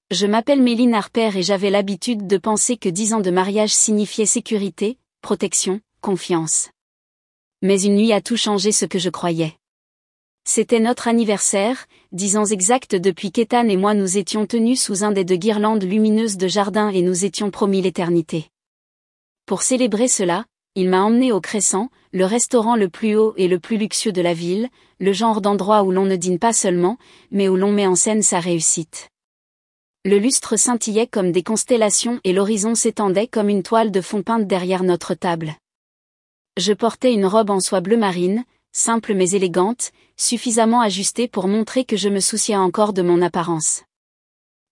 Je m'appelle Méline Harper et j'avais l'habitude de penser que 10 ans de mariage signifiaient sécurité, protection, confiance. Mais une nuit a tout changé ce que je croyais. C'était notre anniversaire, 10 ans exacts depuis qu'Ethan et moi nous étions tenus sous un des deux guirlandes lumineuses de jardin et nous étions promis l'éternité. Pour célébrer cela, il m'a emmené au Crescent, le restaurant le plus haut et le plus luxueux de la ville, le genre d'endroit où l'on ne dîne pas seulement, mais où l'on met en scène sa réussite. Le lustre scintillait comme des constellations et l'horizon s'étendait comme une toile de fond peinte derrière notre table. Je portais une robe en soie bleu marine, simple mais élégante, suffisamment ajustée pour montrer que je me souciais encore de mon apparence.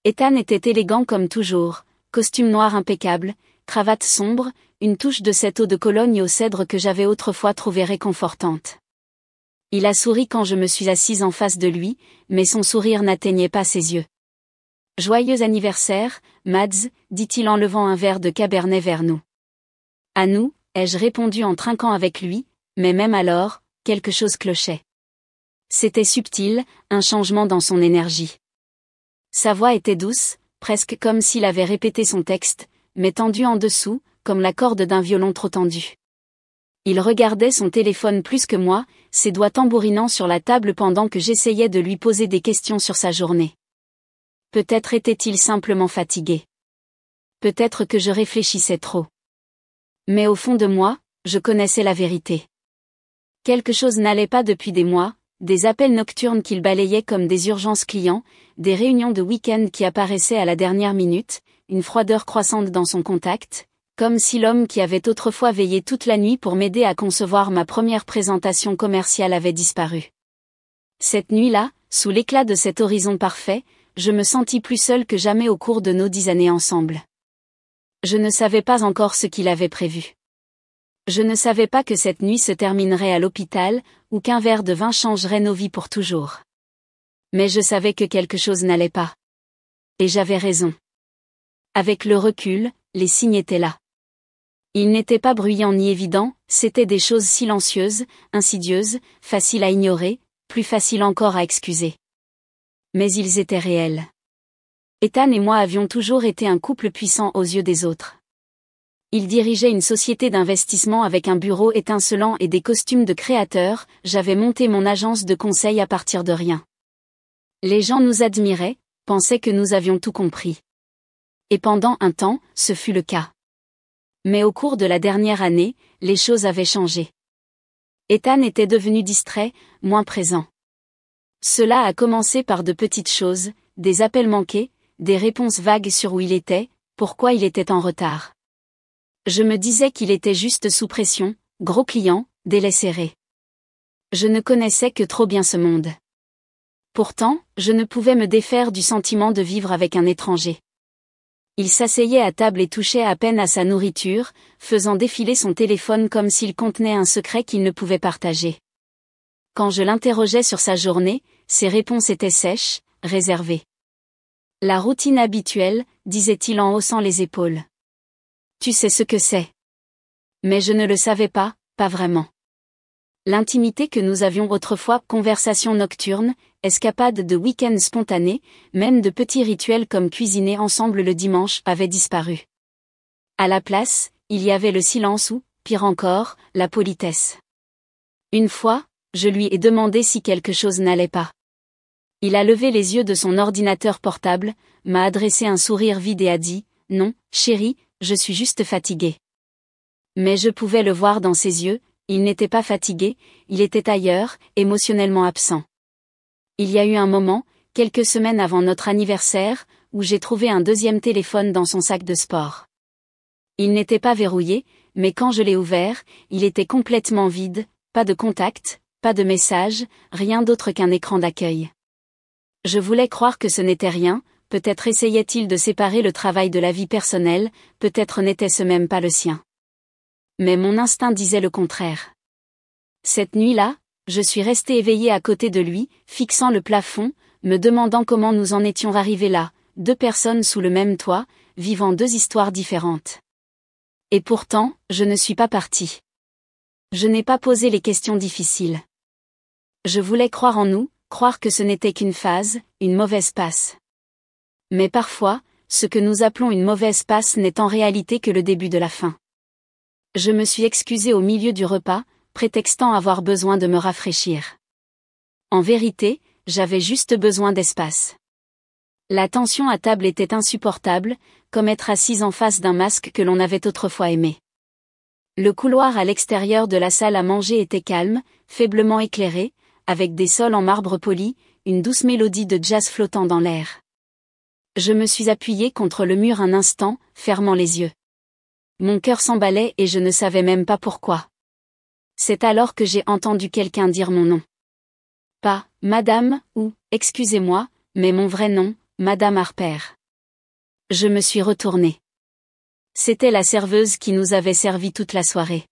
Ethan était élégant comme toujours, costume noir impeccable, cravate sombre, une touche de cette eau de Cologne au cèdre que j'avais autrefois trouvée réconfortante. Il a souri quand je me suis assise en face de lui, mais son sourire n'atteignait pas ses yeux. « Joyeux anniversaire, Mads », dit-il en levant un verre de cabernet vers nous. « À nous », ai-je répondu en trinquant avec lui, mais même alors, quelque chose clochait. C'était subtil, un changement dans son énergie. Sa voix était douce, presque comme s'il avait répété son texte, mais tendu en dessous, comme la corde d'un violon trop tendu. Il regardait son téléphone plus que moi, ses doigts tambourinant sur la table pendant que j'essayais de lui poser des questions sur sa journée. Peut-être était-il simplement fatigué. Peut-être que je réfléchissais trop. Mais au fond de moi, je connaissais la vérité. Quelque chose n'allait pas depuis des mois, des appels nocturnes qu'il balayait comme des urgences clients, des réunions de week-end qui apparaissaient à la dernière minute, une froideur croissante dans son contact, comme si l'homme qui avait autrefois veillé toute la nuit pour m'aider à concevoir ma première présentation commerciale avait disparu. Cette nuit-là, sous l'éclat de cet horizon parfait, je me sentis plus seule que jamais au cours de nos 10 années ensemble. Je ne savais pas encore ce qu'il avait prévu. Je ne savais pas que cette nuit se terminerait à l'hôpital, ou qu'un verre de vin changerait nos vies pour toujours. Mais je savais que quelque chose n'allait pas. Et j'avais raison. Avec le recul, les signes étaient là. Ils n'étaient pas bruyants ni évidents, c'étaient des choses silencieuses, insidieuses, faciles à ignorer, plus faciles encore à excuser. Mais ils étaient réels. Ethan et moi avions toujours été un couple puissant aux yeux des autres. Il dirigeait une société d'investissement avec un bureau étincelant et des costumes de créateur, j'avais monté mon agence de conseil à partir de rien. Les gens nous admiraient, pensaient que nous avions tout compris. Et pendant un temps, ce fut le cas. Mais au cours de la dernière année, les choses avaient changé. Ethan était devenu distrait, moins présent. Cela a commencé par de petites choses, des appels manqués, des réponses vagues sur où il était, pourquoi il était en retard. Je me disais qu'il était juste sous pression, gros client, délai serré. Je ne connaissais que trop bien ce monde. Pourtant, je ne pouvais me défaire du sentiment de vivre avec un étranger. Il s'asseyait à table et touchait à peine à sa nourriture, faisant défiler son téléphone comme s'il contenait un secret qu'il ne pouvait partager. Quand je l'interrogeais sur sa journée, ses réponses étaient sèches, réservées. La routine habituelle, disait-il en haussant les épaules. Tu sais ce que c'est. Mais je ne le savais pas, pas vraiment. L'intimité que nous avions autrefois, conversations nocturnes, escapades de week-ends spontanés, même de petits rituels comme cuisiner ensemble le dimanche, avait disparu. À la place, il y avait le silence ou, pire encore, la politesse. Une fois, je lui ai demandé si quelque chose n'allait pas. Il a levé les yeux de son ordinateur portable, m'a adressé un sourire vide et a dit « Non, chérie, je suis juste fatigué. » Mais je pouvais le voir dans ses yeux, il n'était pas fatigué, il était ailleurs, émotionnellement absent. Il y a eu un moment, quelques semaines avant notre anniversaire, où j'ai trouvé un deuxième téléphone dans son sac de sport. Il n'était pas verrouillé, mais quand je l'ai ouvert, il était complètement vide, pas de contact, pas de message, rien d'autre qu'un écran d'accueil. Je voulais croire que ce n'était rien, peut-être essayait-il de séparer le travail de la vie personnelle, peut-être n'était-ce même pas le sien. Mais mon instinct disait le contraire. Cette nuit-là, je suis restée éveillée à côté de lui, fixant le plafond, me demandant comment nous en étions arrivés là, deux personnes sous le même toit, vivant deux histoires différentes. Et pourtant, je ne suis pas partie. Je n'ai pas posé les questions difficiles. Je voulais croire en nous, croire que ce n'était qu'une phase, une mauvaise passe. Mais parfois, ce que nous appelons une mauvaise passe n'est en réalité que le début de la fin. Je me suis excusée au milieu du repas, prétextant avoir besoin de me rafraîchir. En vérité, j'avais juste besoin d'espace. La tension à table était insupportable, comme être assise en face d'un masque que l'on avait autrefois aimé. Le couloir à l'extérieur de la salle à manger était calme, faiblement éclairé, avec des sols en marbre poli, une douce mélodie de jazz flottant dans l'air. Je me suis appuyée contre le mur un instant, fermant les yeux. Mon cœur s'emballait et je ne savais même pas pourquoi. C'est alors que j'ai entendu quelqu'un dire mon nom. Pas « Madame » ou « Excusez-moi », mais mon vrai nom, Madame Harper. Je me suis retournée. C'était la serveuse qui nous avait servi toute la soirée.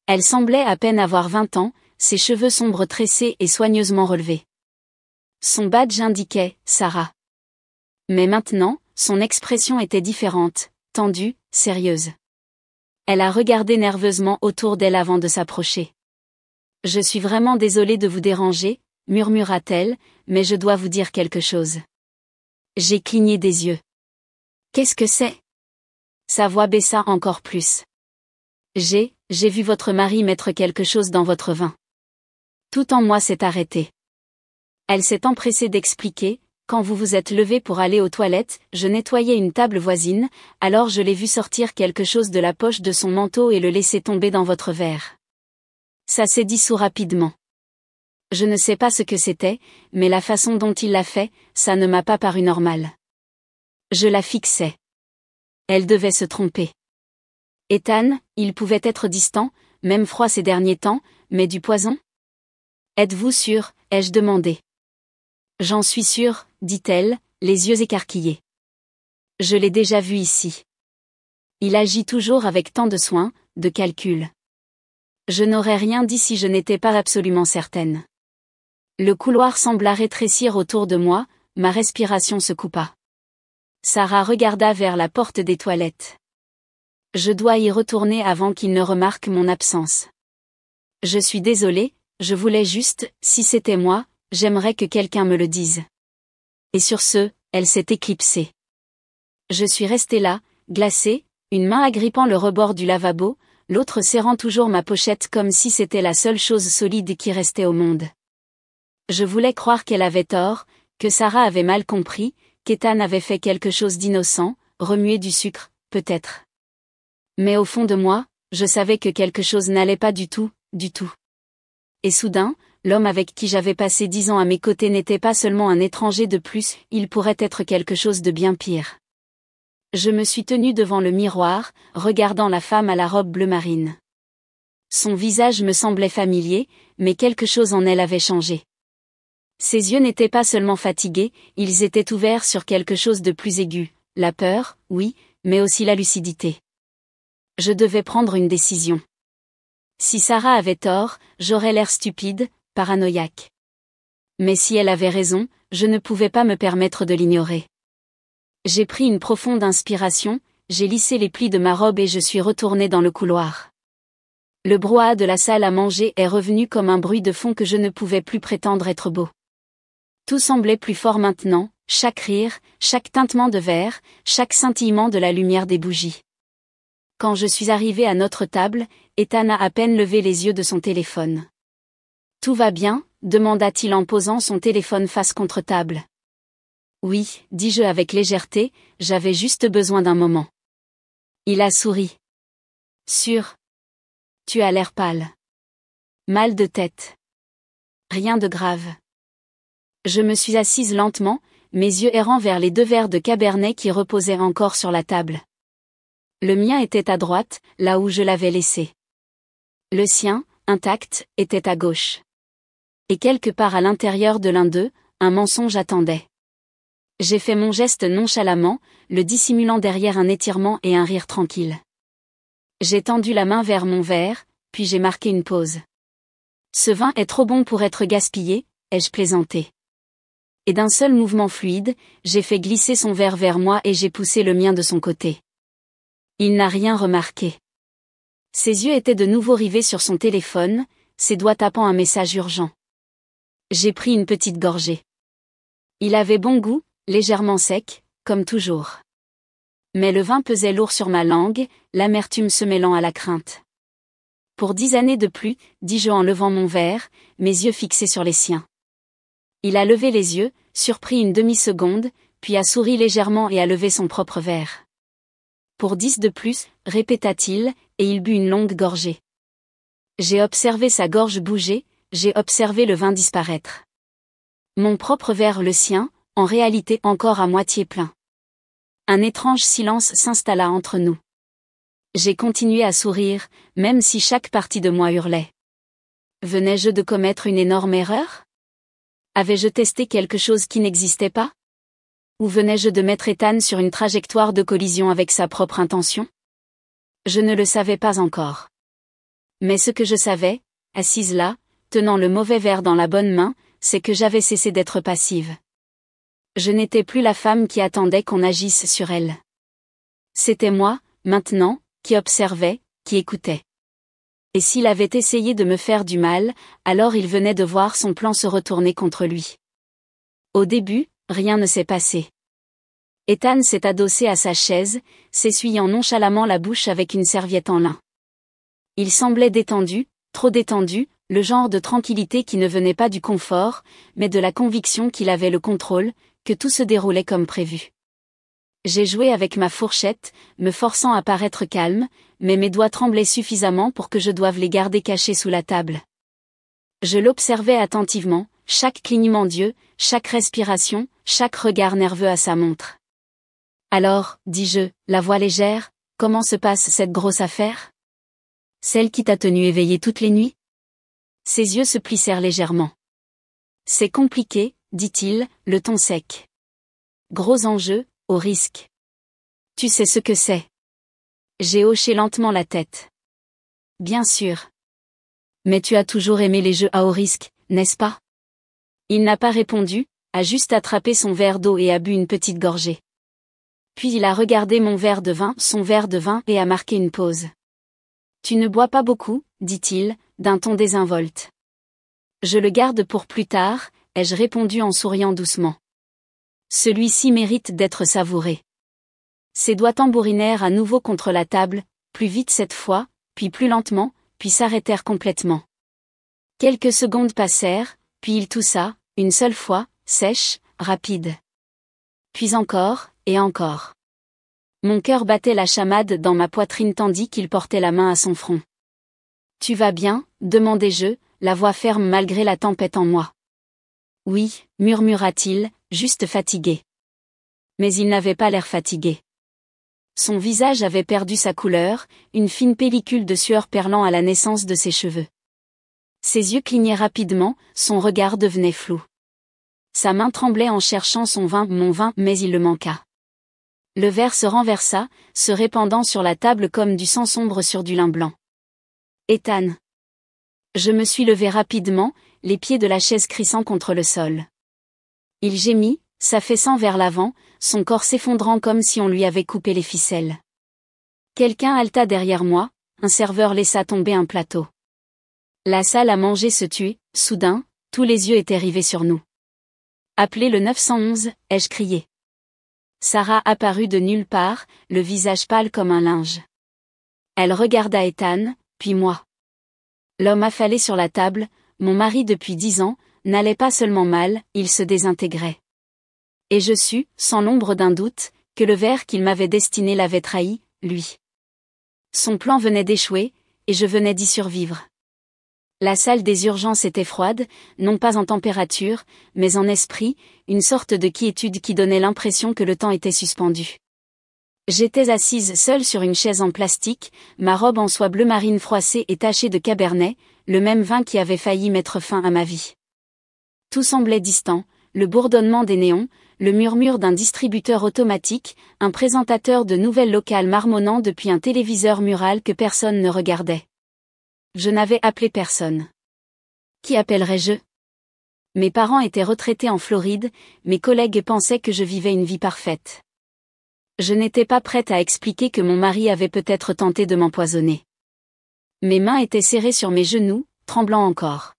Elle semblait à peine avoir 20 ans, ses cheveux sombres tressés et soigneusement relevés. Son badge indiquait « Sarah ». Mais maintenant, son expression était différente, tendue, sérieuse. Elle a regardé nerveusement autour d'elle avant de s'approcher. « Je suis vraiment désolée de vous déranger », murmura-t-elle, « mais je dois vous dire quelque chose. » J'ai cligné des yeux. « Qu'est-ce que c'est ?» Sa voix baissa encore plus. « J'ai vu votre mari mettre quelque chose dans votre vin. » Tout en moi s'est arrêté. Elle s'est empressée d'expliquer. Quand vous vous êtes levé pour aller aux toilettes, je nettoyais une table voisine, alors je l'ai vu sortir quelque chose de la poche de son manteau et le laisser tomber dans votre verre. Ça s'est dissous rapidement. Je ne sais pas ce que c'était, mais la façon dont il l'a fait, ça ne m'a pas paru normal. Je la fixais. Elle devait se tromper. Ethan, il pouvait être distant, même froid ces derniers temps, mais du poison ? Êtes-vous sûr ? Ai-je demandé. J'en suis sûre, dit-elle, les yeux écarquillés. Je l'ai déjà vu ici. Il agit toujours avec tant de soin, de calcul. Je n'aurais rien dit si je n'étais pas absolument certaine. Le couloir sembla rétrécir autour de moi, ma respiration se coupa. Sarah regarda vers la porte des toilettes. Je dois y retourner avant qu'il ne remarque mon absence. Je suis désolée, je voulais juste, si c'était moi, j'aimerais que quelqu'un me le dise. Et sur ce, elle s'est éclipsée. Je suis restée là, glacée, une main agrippant le rebord du lavabo, l'autre serrant toujours ma pochette comme si c'était la seule chose solide qui restait au monde. Je voulais croire qu'elle avait tort, que Sarah avait mal compris, qu'Ethan avait fait quelque chose d'innocent, remuer du sucre, peut-être. Mais au fond de moi, je savais que quelque chose n'allait pas du tout, du tout. Et soudain, l'homme avec qui j'avais passé 10 ans à mes côtés n'était pas seulement un étranger de plus, il pourrait être quelque chose de bien pire. Je me suis tenue devant le miroir, regardant la femme à la robe bleu marine. Son visage me semblait familier, mais quelque chose en elle avait changé. Ses yeux n'étaient pas seulement fatigués, ils étaient ouverts sur quelque chose de plus aigu, la peur, oui, mais aussi la lucidité. Je devais prendre une décision. Si Sarah avait tort, j'aurais l'air stupide, paranoïaque. Mais si elle avait raison, je ne pouvais pas me permettre de l'ignorer. J'ai pris une profonde inspiration, j'ai lissé les plis de ma robe et je suis retournée dans le couloir. Le brouhaha de la salle à manger est revenu comme un bruit de fond que je ne pouvais plus prétendre être beau. Tout semblait plus fort maintenant, chaque rire, chaque tintement de verre, chaque scintillement de la lumière des bougies. Quand je suis arrivée à notre table, Ethan a à peine levé les yeux de son téléphone. « Tout va bien ?» demanda-t-il en posant son téléphone face contre table. « Oui, dis-je avec légèreté, j'avais juste besoin d'un moment. » Il a souri. « Sûr ? Tu as l'air pâle. Mal de tête. Rien de grave. » Je me suis assise lentement, mes yeux errant vers les 2 verres de cabernet qui reposaient encore sur la table. Le mien était à droite, là où je l'avais laissé. Le sien, intact, était à gauche. Et quelque part à l'intérieur de l'un d'eux, un mensonge attendait. J'ai fait mon geste nonchalamment, le dissimulant derrière un étirement et un rire tranquille. J'ai tendu la main vers mon verre, puis j'ai marqué une pause. Ce vin est trop bon pour être gaspillé, ai-je plaisanté. Et d'un seul mouvement fluide, j'ai fait glisser son verre vers moi et j'ai poussé le mien de son côté. Il n'a rien remarqué. Ses yeux étaient de nouveau rivés sur son téléphone, ses doigts tapant un message urgent. J'ai pris une petite gorgée. Il avait bon goût, légèrement sec, comme toujours. Mais le vin pesait lourd sur ma langue, l'amertume se mêlant à la crainte. Pour 10 années de plus, dis-je en levant mon verre, mes yeux fixés sur les siens. Il a levé les yeux, surpris une demi-seconde, puis a souri légèrement et a levé son propre verre. Pour 10 de plus, répéta-t-il, et il but une longue gorgée. J'ai observé sa gorge bouger, j'ai observé le vin disparaître. Mon propre verre le sien, en réalité encore à moitié plein. Un étrange silence s'installa entre nous. J'ai continué à sourire, même si chaque partie de moi hurlait. Venais-je de commettre une énorme erreur? Avais-je testé quelque chose qui n'existait pas? Ou venais-je de mettre Ethan sur une trajectoire de collision avec sa propre intention? Je ne le savais pas encore. Mais ce que je savais, assise là, tenant le mauvais verre dans la bonne main, c'est que j'avais cessé d'être passive. Je n'étais plus la femme qui attendait qu'on agisse sur elle. C'était moi, maintenant, qui observait, qui écoutait. Et s'il avait essayé de me faire du mal, alors il venait de voir son plan se retourner contre lui. Au début, rien ne s'est passé. Ethan s'est adossé à sa chaise, s'essuyant nonchalamment la bouche avec une serviette en lin. Il semblait détendu, trop détendu, le genre de tranquillité qui ne venait pas du confort, mais de la conviction qu'il avait le contrôle, que tout se déroulait comme prévu. J'ai joué avec ma fourchette, me forçant à paraître calme, mais mes doigts tremblaient suffisamment pour que je doive les garder cachés sous la table. Je l'observais attentivement, chaque clignement d'yeux, chaque respiration, chaque regard nerveux à sa montre. Alors, dis-je, la voix légère, comment se passe cette grosse affaire? Celle qui t'a tenu éveillée toutes les nuits? Ses yeux se plissèrent légèrement. C'est compliqué, dit-il, le ton sec. Gros enjeu, au risque. Tu sais ce que c'est. J'ai hoché lentement la tête. Bien sûr. Mais tu as toujours aimé les jeux à haut risque, n'est-ce pas? Il n'a pas répondu, a juste attrapé son verre d'eau et a bu une petite gorgée. Puis il a regardé mon verre de vin, son verre de vin et a marqué une pause. Tu ne bois pas beaucoup, dit-il, d'un ton désinvolte. Je le garde pour plus tard, ai-je répondu en souriant doucement. Celui-ci mérite d'être savouré. Ses doigts tambourinèrent à nouveau contre la table, plus vite cette fois, puis plus lentement, puis s'arrêtèrent complètement. Quelques secondes passèrent, puis il toussa, une seule fois, sèche, rapide. Puis encore, et encore. Mon cœur battait la chamade dans ma poitrine tandis qu'il portait la main à son front. Tu vas bien, demandai-je, la voix ferme malgré la tempête en moi. Oui, murmura-t-il, juste fatigué. Mais il n'avait pas l'air fatigué. Son visage avait perdu sa couleur, une fine pellicule de sueur perlant à la naissance de ses cheveux. Ses yeux clignaient rapidement, son regard devenait flou. Sa main tremblait en cherchant mon vin, mais il le manqua. Le verre se renversa, se répandant sur la table comme du sang sombre sur du lin blanc. Ethan. Je me suis levé rapidement, les pieds de la chaise crissant contre le sol. Il gémit, s'affaissant vers l'avant, son corps s'effondrant comme si on lui avait coupé les ficelles. Quelqu'un haleta derrière moi, un serveur laissa tomber un plateau. La salle à manger se tut, soudain, tous les yeux étaient rivés sur nous. Appelez le 911, ai-je crié. Sarah apparut de nulle part, le visage pâle comme un linge. Elle regarda Ethan, puis moi. L'homme affalé sur la table, mon mari depuis 10 ans, n'allait pas seulement mal, il se désintégrait. Et je sus, sans l'ombre d'un doute, que le verre qu'il m'avait destiné l'avait trahi, lui. Son plan venait d'échouer, et je venais d'y survivre. La salle des urgences était froide, non pas en température, mais en esprit, une sorte de quiétude qui donnait l'impression que le temps était suspendu. J'étais assise seule sur une chaise en plastique, ma robe en soie bleu marine froissée et tachée de cabernet, le même vin qui avait failli mettre fin à ma vie. Tout semblait distant, le bourdonnement des néons, le murmure d'un distributeur automatique, un présentateur de nouvelles locales marmonnant depuis un téléviseur mural que personne ne regardait. Je n'avais appelé personne. Qui appellerais-je? Mes parents étaient retraités en Floride, mes collègues pensaient que je vivais une vie parfaite. Je n'étais pas prête à expliquer que mon mari avait peut-être tenté de m'empoisonner. Mes mains étaient serrées sur mes genoux, tremblant encore.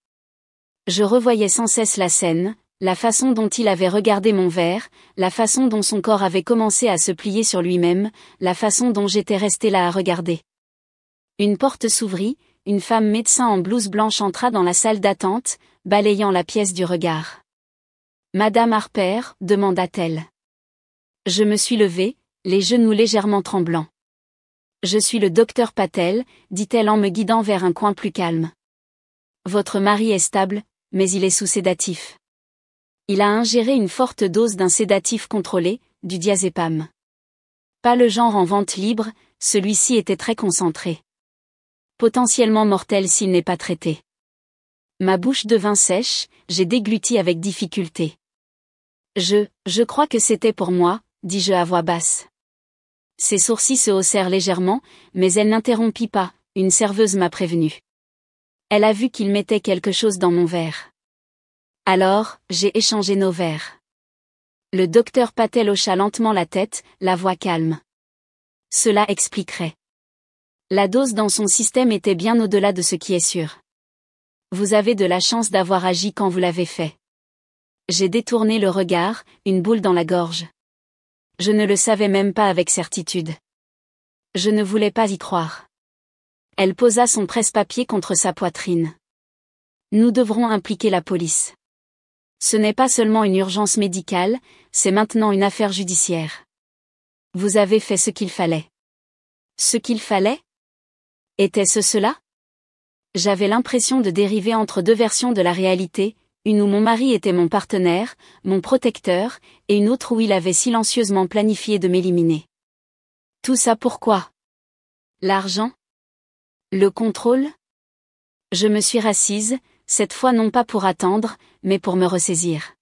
Je revoyais sans cesse la scène, La façon dont il avait regardé mon verre, la façon dont son corps avait commencé à se plier sur lui-même, la façon dont j'étais restée là à regarder. Une porte s'ouvrit, une femme médecin en blouse blanche entra dans la salle d'attente, balayant la pièce du regard. « Madame Harper ?» demanda-t-elle. Je me suis levée, les genoux légèrement tremblants. « Je suis le docteur Patel », dit-elle en me guidant vers un coin plus calme. « Votre mari est stable, mais il est sous sédatif. Il a ingéré une forte dose d'un sédatif contrôlé, du diazépam. Pas le genre en vente libre, celui-ci était très concentré. Potentiellement mortel s'il n'est pas traité. » Ma bouche devint sèche, j'ai dégluti avec difficulté. Je crois que c'était pour moi, dis-je à voix basse. Ses sourcils se haussèrent légèrement, mais elle n'interrompit pas, une serveuse m'a prévenue. Elle a vu qu'il mettait quelque chose dans mon verre. Alors, j'ai échangé nos verres. Le docteur Patel hocha lentement la tête, la voix calme. Cela expliquerait. La dose dans son système était bien au-delà de ce qui est sûr. Vous avez de la chance d'avoir agi quand vous l'avez fait. J'ai détourné le regard, une boule dans la gorge. Je ne le savais même pas avec certitude. Je ne voulais pas y croire. Elle posa son presse-papier contre sa poitrine. Nous devrons impliquer la police. Ce n'est pas seulement une urgence médicale, c'est maintenant une affaire judiciaire. Vous avez fait ce qu'il fallait. Ce qu'il fallait ? Était-ce cela ? J'avais l'impression de dériver entre deux versions de la réalité, une où mon mari était mon partenaire, mon protecteur, et une autre où il avait silencieusement planifié de m'éliminer. Tout ça pourquoi ? L'argent ? Le contrôle ? Je me suis rassise, cette fois non pas pour attendre, mais pour me ressaisir.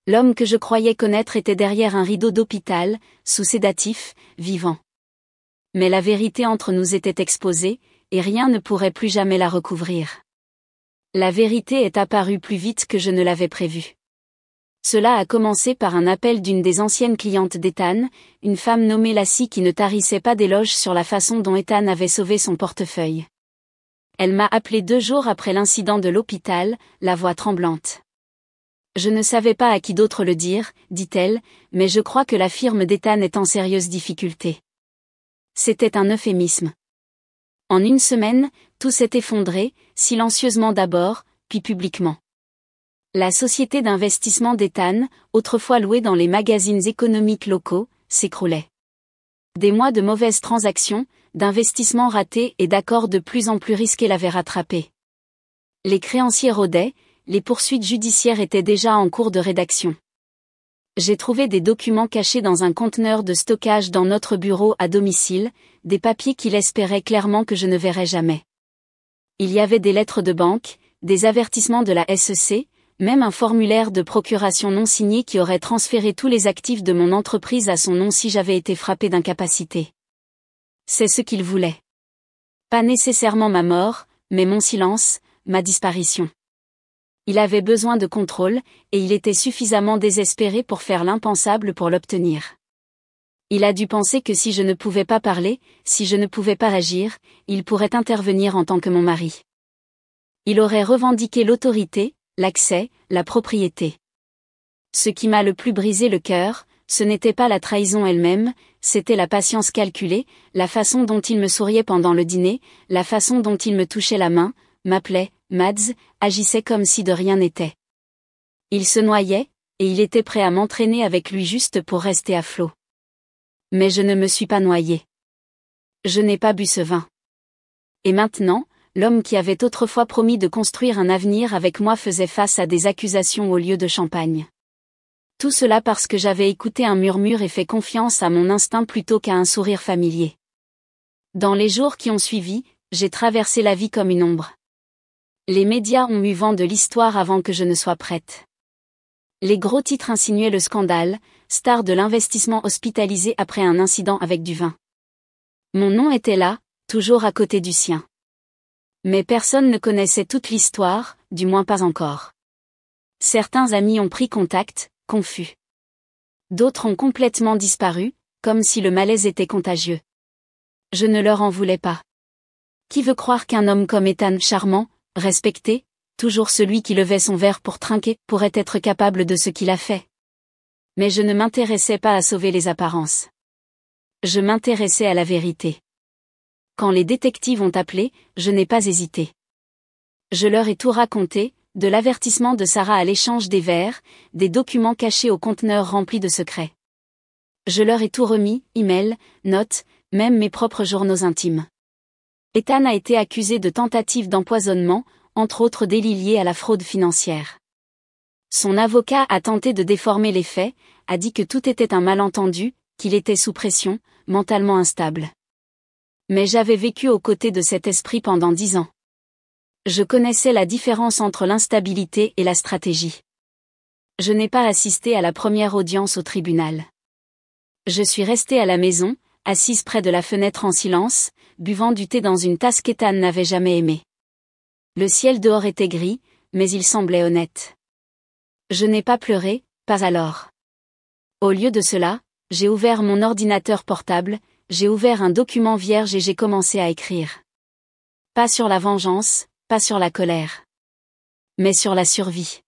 L'homme que je croyais connaître était derrière un rideau d'hôpital, sous sédatif, vivant. Mais la vérité entre nous était exposée, et rien ne pourrait plus jamais la recouvrir. La vérité est apparue plus vite que je ne l'avais prévu. Cela a commencé par un appel d'une des anciennes clientes d'Ethan, une femme nommée Lassie qui ne tarissait pas d'éloges sur la façon dont Ethan avait sauvé son portefeuille. Elle m'a appelé 2 jours après l'incident de l'hôpital, la voix tremblante. Je ne savais pas à qui d'autre le dire, dit-elle, mais je crois que la firme d'Ethan est en sérieuse difficulté. C'était un euphémisme. En une semaine, tout s'est effondré, silencieusement d'abord, puis publiquement. La société d'investissement d'Ethan, autrefois louée dans les magazines économiques locaux, s'écroulait. Des mois de mauvaises transactions, d'investissements ratés et d'accords de plus en plus risqués l'avaient rattrapé. Les créanciers rôdaient, les poursuites judiciaires étaient déjà en cours de rédaction. J'ai trouvé des documents cachés dans un conteneur de stockage dans notre bureau à domicile, des papiers qu'il espérait clairement que je ne verrais jamais. Il y avait des lettres de banque, des avertissements de la SEC, même un formulaire de procuration non signé qui aurait transféré tous les actifs de mon entreprise à son nom si j'avais été frappé d'incapacité. C'est ce qu'il voulait. Pas nécessairement ma mort, mais mon silence, ma disparition. Il avait besoin de contrôle, et il était suffisamment désespéré pour faire l'impensable pour l'obtenir. Il a dû penser que si je ne pouvais pas parler, si je ne pouvais pas agir, il pourrait intervenir en tant que mon mari. Il aurait revendiqué l'autorité, l'accès, la propriété. Ce qui m'a le plus brisé le cœur, ce n'était pas la trahison elle-même, c'était la patience calculée, la façon dont il me souriait pendant le dîner, la façon dont il me touchait la main, m'appelait Mads, agissait comme si de rien n'était. Il se noyait, et il était prêt à m'entraîner avec lui juste pour rester à flot. Mais je ne me suis pas noyée. Je n'ai pas bu ce vin. Et maintenant, l'homme qui avait autrefois promis de construire un avenir avec moi faisait face à des accusations au lieu de champagne. Tout cela parce que j'avais écouté un murmure et fait confiance à mon instinct plutôt qu'à un sourire familier. Dans les jours qui ont suivi, j'ai traversé la vie comme une ombre. Les médias ont eu vent de l'histoire avant que je ne sois prête. Les gros titres insinuaient le scandale, star de l'investissement hospitalisé après un incident avec du vin. Mon nom était là, toujours à côté du sien. Mais personne ne connaissait toute l'histoire, du moins pas encore. Certains amis ont pris contact, confus. D'autres ont complètement disparu, comme si le malaise était contagieux. Je ne leur en voulais pas. Qui veut croire qu'un homme comme Ethan, charmant, respecté, toujours celui qui levait son verre pour trinquer, pourrait être capable de ce qu'il a fait. Mais je ne m'intéressais pas à sauver les apparences. Je m'intéressais à la vérité. Quand les détectives ont appelé, je n'ai pas hésité. Je leur ai tout raconté, de l'avertissement de Sarah à l'échange des verres, des documents cachés au conteneur rempli de secrets. Je leur ai tout remis, emails, notes, même mes propres journaux intimes. Ethan a été accusé de tentative d'empoisonnement, entre autres délits liés à la fraude financière. Son avocat a tenté de déformer les faits, a dit que tout était un malentendu, qu'il était sous pression, mentalement instable. Mais j'avais vécu aux côtés de cet esprit pendant 10 ans. Je connaissais la différence entre l'instabilité et la stratégie. Je n'ai pas assisté à la première audience au tribunal. Je suis restée à la maison, assise près de la fenêtre en silence, buvant du thé dans une tasse qu'Ethan n'avait jamais aimée. Le ciel dehors était gris, mais il semblait honnête. Je n'ai pas pleuré, pas alors. Au lieu de cela, j'ai ouvert mon ordinateur portable, j'ai ouvert un document vierge et j'ai commencé à écrire. Pas sur la vengeance, pas sur la colère. Mais sur la survie.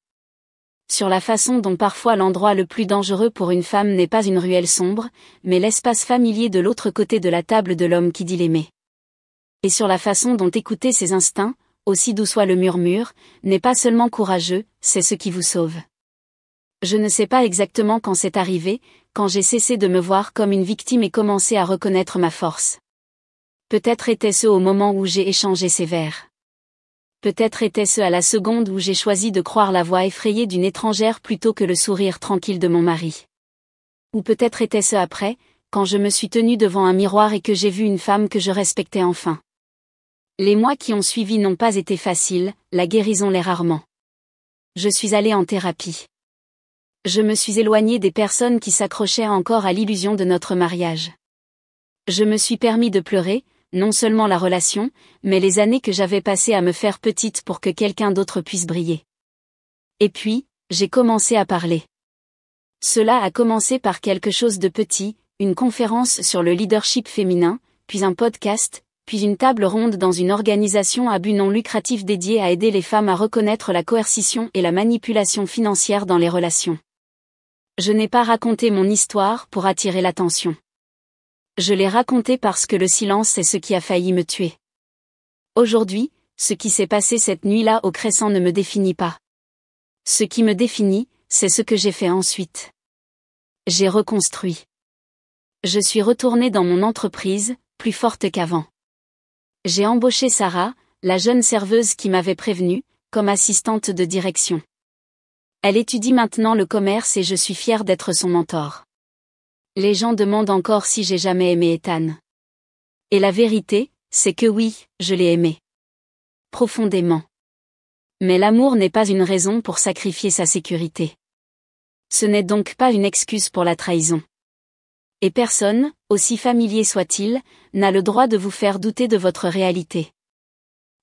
Sur la façon dont parfois l'endroit le plus dangereux pour une femme n'est pas une ruelle sombre, mais l'espace familier de l'autre côté de la table de l'homme qui dit l'aimer. Et sur la façon dont écouter ses instincts, aussi doux soit le murmure, n'est pas seulement courageux, c'est ce qui vous sauve. Je ne sais pas exactement quand c'est arrivé, quand j'ai cessé de me voir comme une victime et commencé à reconnaître ma force. Peut-être était-ce au moment où j'ai échangé ces vers. Peut-être était-ce à la seconde où j'ai choisi de croire la voix effrayée d'une étrangère plutôt que le sourire tranquille de mon mari. Ou peut-être était-ce après, quand je me suis tenue devant un miroir et que j'ai vu une femme que je respectais enfin. Les mois qui ont suivi n'ont pas été faciles, la guérison l'est rarement. Je suis allée en thérapie. Je me suis éloignée des personnes qui s'accrochaient encore à l'illusion de notre mariage. Je me suis permis de pleurer, non seulement la relation, mais les années que j'avais passées à me faire petite pour que quelqu'un d'autre puisse briller. Et puis, j'ai commencé à parler. Cela a commencé par quelque chose de petit, une conférence sur le leadership féminin, puis un podcast, puis une table ronde dans une organisation à but non lucratif dédiée à aider les femmes à reconnaître la coercition et la manipulation financière dans les relations. Je n'ai pas raconté mon histoire pour attirer l'attention. Je l'ai racontée parce que le silence c'est ce qui a failli me tuer. Aujourd'hui, ce qui s'est passé cette nuit-là au Crescent ne me définit pas. Ce qui me définit, c'est ce que j'ai fait ensuite. J'ai reconstruit. Je suis retournée dans mon entreprise, plus forte qu'avant. J'ai embauché Sarah, la jeune serveuse qui m'avait prévenue, comme assistante de direction. Elle étudie maintenant le commerce et je suis fière d'être son mentor. Les gens demandent encore si j'ai jamais aimé Ethan. Et la vérité, c'est que oui, je l'ai aimé. Profondément. Mais l'amour n'est pas une raison pour sacrifier sa sécurité. Ce n'est donc pas une excuse pour la trahison. Et personne, aussi familier soit-il, n'a le droit de vous faire douter de votre réalité.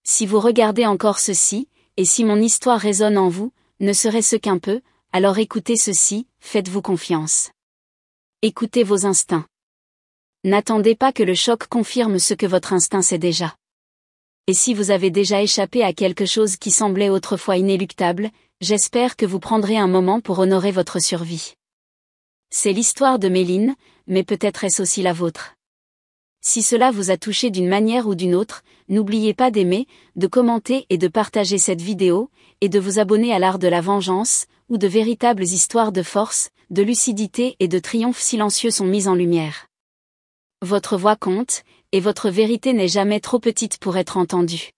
Si vous regardez encore ceci, et si mon histoire résonne en vous, ne serait-ce qu'un peu, alors écoutez ceci, faites-vous confiance. Écoutez vos instincts. N'attendez pas que le choc confirme ce que votre instinct sait déjà. Et si vous avez déjà échappé à quelque chose qui semblait autrefois inéluctable, j'espère que vous prendrez un moment pour honorer votre survie. C'est l'histoire de Méline, mais peut-être est-ce aussi la vôtre. Si cela vous a touché d'une manière ou d'une autre, n'oubliez pas d'aimer, de commenter et de partager cette vidéo, et de vous abonner à l'art de la vengeance, où de véritables histoires de force, de lucidité et de triomphe silencieux sont mises en lumière. Votre voix compte, et votre vérité n'est jamais trop petite pour être entendue.